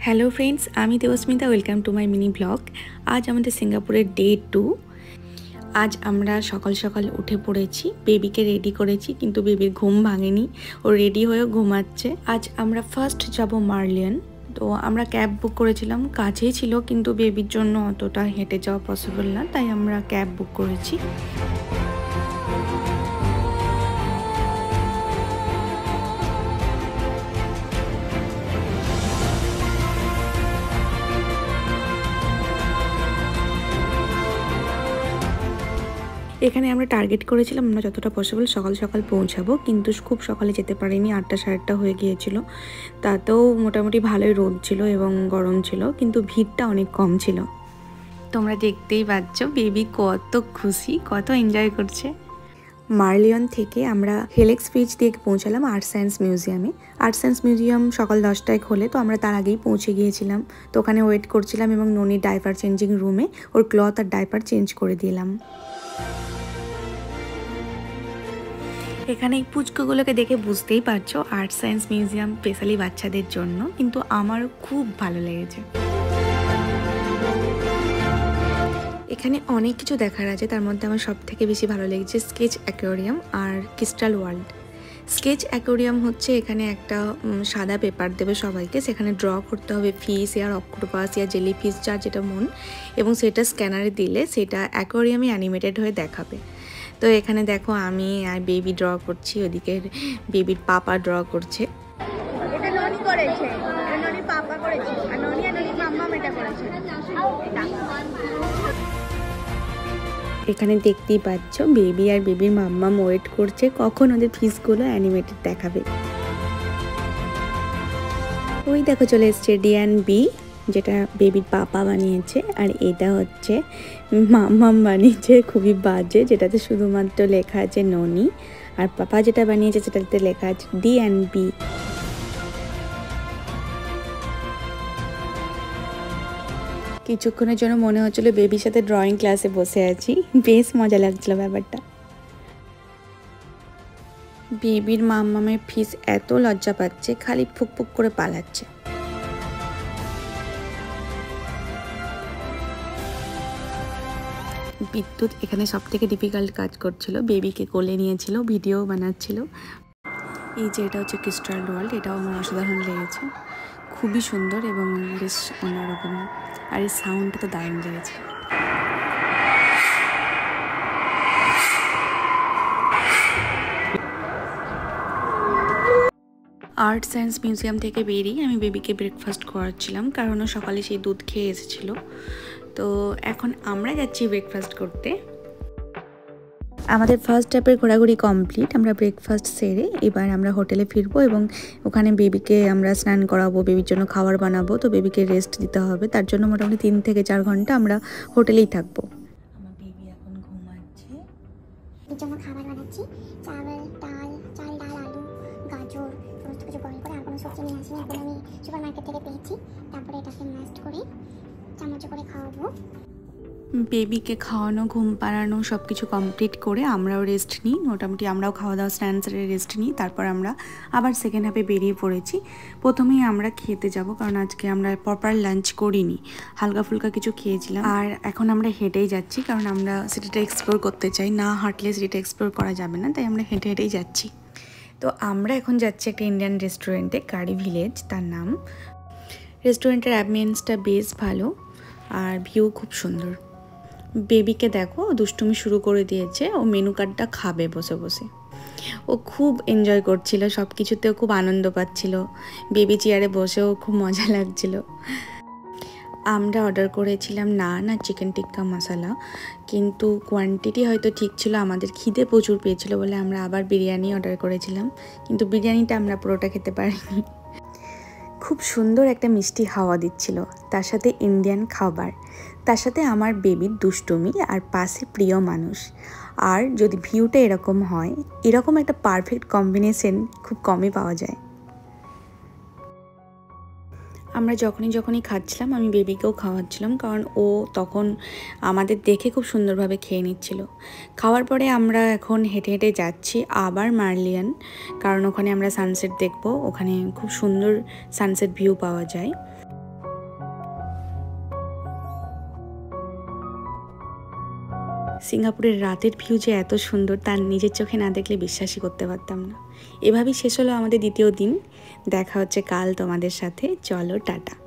Hello friends, আমি Debasmita. Welcome to my mini blog. আজ আমাদের সিঙ্গাপুরের ডে 2। আজ আমরা সকাল সকাল উঠে পড়েছি, বেবিকে রেডি করেছি, কিন্তু বেবির ঘুম ভাঙেনি, ও রেডি হয়েও ঘুমাচ্ছে। আজ আমরা ফার্স্ট যাব মার্লিয়ন। তো আমরা ক্যাব বুক করেছিলাম, কাছেই ছিল, কিন্তু বেবির জন্য অতটা হেঁটে যাওয়া পসিবল না, তাই আমরা ক্যাব বুক করেছি। এখানে আমরা টার্গেট করেছিলাম আমরা যতটা পসিবল সকাল সকাল পৌঁছাবো, কিন্তু খুব সকালে যেতে পারিনি, 8টা 8:30 হয়ে গিয়েছিল। তাতেও মোটামুটি ভালোই রোদ ছিল এবং গরম ছিল, কিন্তু ভিড়টা অনেক কম ছিল। তোমরা দেখতেই পাচ্ছ বেবি কত খুশি, কত এনজয় করছে। মার্লিয়ন থেকে আমরা হেলেক্স ব্রিজ দিয়ে পৌঁছালাম আর্ট সায়েন্স মিউজিয়ামে। আর্ট সায়েন্স মিউজিয়াম সকাল 10টায় খোলে, তো আমরা তার আগেই পৌঁছে গিয়েছিলাম। তো ওখানে ওয়েট করছিলাম এবং ননির ডাইপার চেঞ্জিং রুমে ওর ক্লথ আর ডাইপার চেঞ্জ করে দিলাম। এখানে এই পুচকুগুলোকে দেখে বুঝতেই পারছো আর্ট সায়েন্স মিউজিয়াম স্পেশালি বাচ্চাদের জন্য, কিন্তু আমারও খুব ভালো লেগেছে। এখানে অনেক কিছু দেখার আছে, তার মধ্যে আমার সব থেকে বেশি ভালো লেগেছে স্কেচ অ্যাকোয়ারিয়াম আর ক্রিস্টাল ওয়ার্ল্ড। স্কেচ অ্যাকোয়ারিয়াম হচ্ছে এখানে একটা সাদা পেপার দেবে সবাইকে, সেখানে ড্র করতে হবে ফিশ আর অক্টোপাস আর জেলি ফিশ, যার যেটা মন, এবং সেটা স্ক্যানারে দিলে সেটা অ্যাকোয়ারিয়ামে অ্যানিমেটেড হয়ে দেখাবে। তো এখানে দেখো আমি আর বেবি ড্র করছি, ওদিকে বেবির পাপা ড্র করছে। এটা ননি করেছে, এটা ননি পাপা করেছে, আর ননি মাম্মা এটা করেছে। এখানে দেখতেই পাচ্ছ বেবি আর বেবির মাম্মা ওয়েট করছে কখন ওদের ফিশগুলো অ্যানিমেটেড দেখাবে। ওই দেখো চলে এসছে ডিয়ান বি, যেটা বেবির পাপা বানিয়েছে, আর এটা হচ্ছে মাম্মাম বানিয়েছে, খুবই বাজে, যেটাতে শুধুমাত্র লেখা আছে ননি, আর পাপা যেটা বানিয়েছে সেটাতে লেখা আছে ডিএনবি। কিছুক্ষণের জন্য মনে হচ্ছিল বেবির সাথে ড্রয়িং ক্লাসে বসে আছি, বেশ মজা লাগছিল ব্যাপারটা। বেবির মাম্মামের ফিস এত লজ্জা পাচ্ছে, খালি ফুকফুক করে পালাচ্ছে। বিদ্যুৎ এখানে সব থেকে ডিফিকাল্ট কাজ করছিল, বেবিকে কোলে নিয়েছিল, ভিডিও বানাচ্ছিল। এই যে এটা হচ্ছে ক্রিস্টাল ওয়ার্ল্ড, এটাও আমার অসাধারণ লেগেছে, খুবই সুন্দর এবং বেশ অন্যরকম, আর এই সাউন্ডটা তো দারুণ লেগেছে। আর্ট সায়েন্স মিউজিয়াম থেকে বেরিয়ে আমি বেবিকে ব্রেকফাস্ট করাচ্ছিলাম, কারণ ও সকালে সেই দুধ খেয়ে এসেছিলো। তো এখন আমরা যাচ্ছি ব্রেকফাস্ট করতে। আমাদের ফার্স্ট স্টেপের ঘোরাঘুরি কমপ্লিট, আমরা ব্রেকফাস্ট সেরে এবার আমরা হোটেলে ফিরবো এবং ওখানে বেবিকে আমরা স্নান করাবো, বেবির জন্য খাবার বানাবো। তো বেবিকে রেস্ট দিতে হবে, তার জন্য মোটামুটি 3 থেকে 4 ঘন্টা আমরা হোটেলেই থাকবো। আমার বেবি এখন ঘুমাচ্ছে, এর জন্য খাবার বানাচ্ছি, চাল ডাল আলু গাজর সমস্ত কিছু বয়েল করে, আর কোনো সবজি নিয়ে আসিনি, এখন আমি সুপার মার্কেট থেকে পেয়েছি। তারপরে এটাকে ম্যাশড করে চামচে করে খাওয়াবো। বেবিকে খাওয়ানো, ঘুম পাড়ানো সব কিছু কমপ্লিট করে আমরাও রেস্ট নিই, মোটামুটি আমরাও খাওয়া দাওয়া স্নান সেরে রেস্ট নিই। তারপর আমরা আবার সেকেন্ড হাফে বেরিয়ে পড়েছি। প্রথমেই আমরা খেতে যাব, কারণ আজকে আমরা প্রপার লাঞ্চ করিনি, হালকা ফুলকা কিছু খেয়েছিলাম। আর এখন আমরা হেঁটেই যাচ্ছি, কারণ আমরা সিটিটা এক্সপ্লোর করতে চাই, না হাঁটলে সিটিটা এক্সপ্লোর করা যাবে না, তাই আমরা হেঁটে হেঁটেই যাচ্ছি। তো আমরা এখন যাচ্ছি একটা ইন্ডিয়ান রেস্টুরেন্টে, কারি ভিলেজ তার নাম। রেস্টুরেন্টের অ্যাম্বিয়েন্সটা বেশ ভালো আর ভিউ খুব সুন্দর। বেবিকে দেখো দুষ্টুমি শুরু করে দিয়েছে, ও মেনু কার্ডটা খাবে বসে বসে, ও খুব এনজয় করছিল, সব কিছুতেও খুব আনন্দ পাচ্ছিল, বেবি চেয়ারে বসেও খুব মজা লাগছিল। আমরা অর্ডার করেছিলাম নান আর চিকেন টিক্কা মশলা, কিন্তু কোয়ান্টিটি হয়তো ঠিক ছিল, আমাদের খিদে প্রচুর পেয়েছিল বলে আমরা আবার বিরিয়ানি অর্ডার করেছিলাম, কিন্তু বিরিয়ানিটা আমরা পুরোটা খেতে পারিনি। খুব সুন্দর একটা মিষ্টি হাওয়া দিচ্ছিল, তার সাথে ইন্ডিয়ান খাবার, তার সাথে আমার বেবির দুষ্টুমি, আর পাশে প্রিয় মানুষ। আর যদি ভিউটা এরকম হয়, এরকম একটা পারফেক্ট কম্বিনেশন খুব কমই পাওয়া যায়। আমরা যখনই খাচ্ছিলাম আমি বেবিকেও খাওয়াচ্ছিলাম, কারণ ও তখন আমাদের দেখে খুব সুন্দরভাবে খেয়ে নিচ্ছিল। খাওয়ার পরে আমরা এখন হেঁটে হেঁটে যাচ্ছি আবার মার্লিয়ন, কারণ ওখানে আমরা সানসেট দেখব, ওখানে খুব সুন্দর সানসেট ভিউ পাওয়া যায়। সিঙ্গাপুরের রাতের ভিউ যে এত সুন্দর তার নিজের চোখে না দেখলে বিশ্বাসই করতে পারতাম না। এভাবেই শেষ হলো আমাদের দ্বিতীয় দিন। দেখা হচ্ছে কাল তোমাদের সাথে। চলো টাটা।